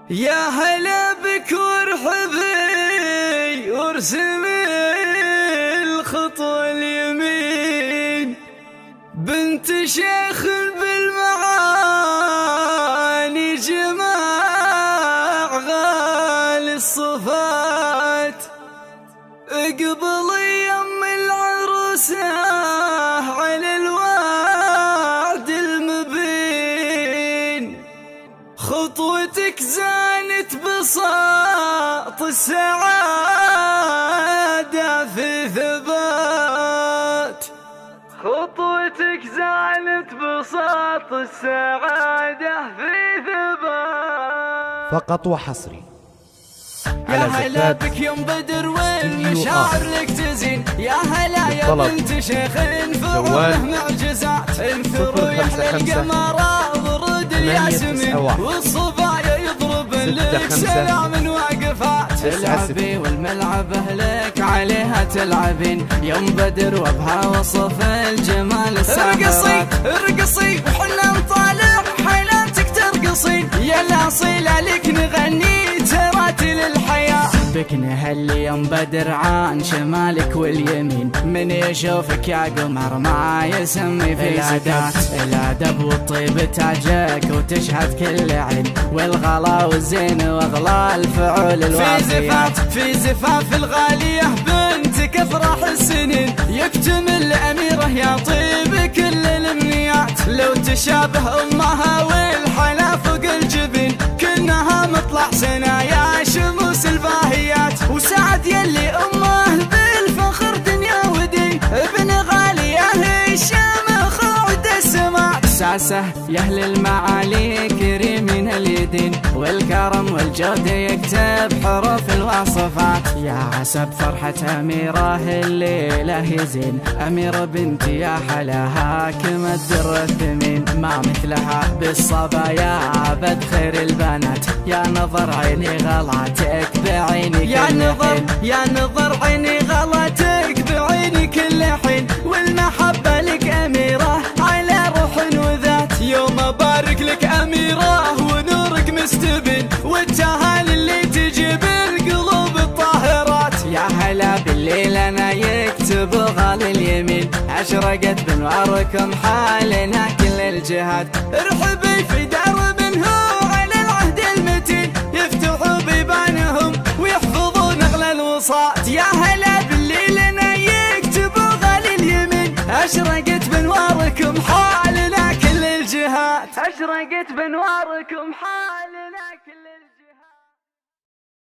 يا هلا بك وارحبي وارسمي الخطوة اليمين، بنت شيخ بالمعاني جماع غالي الصفات، اقبلي يم العروسة على الوعد المبين، خطوتك زانت بساط السعادة في ثبات، خطوتك زانت بساط السعادة في ثبات. فقط وحصري يا هلا بك يوم بدر والمشاعر لك تزين، يا هلا يا بنت شيخ انفروه معجزات، انثروا يحلى القمر ورود الياسمين، والصبايا يضرب لك سلام واقفات، تلعبي والملعب اهلك عليها تلعبين، يوم بدر وابها وصف الجمال الساحرات، ارقصي ارقصي وحنا نطالع حيلاتك ترقصين، يا الاصيله لك نغني تراتل الحياة، بك نهلي يوم بدر عن شمالك واليمين، من يشوفك يا قمر ما يسمي في العادات، الادب والطيب تاجك وتشهد كل عين، والغلا والزين واغلى الفعول الوافيات، في زفاف الغالية بنتك افراح السنين، يكتمل اميره يا طيب كل الامنيات، لو تشابه امها والحلا فوق الجبين، كنها مطلع سنة يا شموس الباهيات، وسعد يلي امه بالفخر دنيا ودين، ابن غالية هشام خعود السماء، ساسه يا اهل المعالي كريمين اليدين، والكرم والجود يكتب حروف الوصفات، يا عسى بفرحة اميره الليله يزين، اميره بنتي يا حلاها كما الدر الثمين، ما مثلها بالصبايا عبد خير البنات، يا نظر عيني غلاتك بعيني يا نظر يا نظر عيني غلاتك بعيني كل حين، والمحبة لك أميرة على روح وذات، يوم أبارك لك أميرة ونورك مستبين، والتهاني اللي تجيب القلوب الطاهرات، يا هلا بالليل أنا يكتب غالي اليمين، أشرقت بنواركم حالنا كل الجهات، ارحبي في دار من هو على العهد المتين، يفتحوا بيبانهم ويحفظون أغلى الوصات، يا هلا بالليل أنا يكتب غالي اليمين، أشرقت بنواركم حالنا كل الجهات، أشرقت بنواركم حالنا كل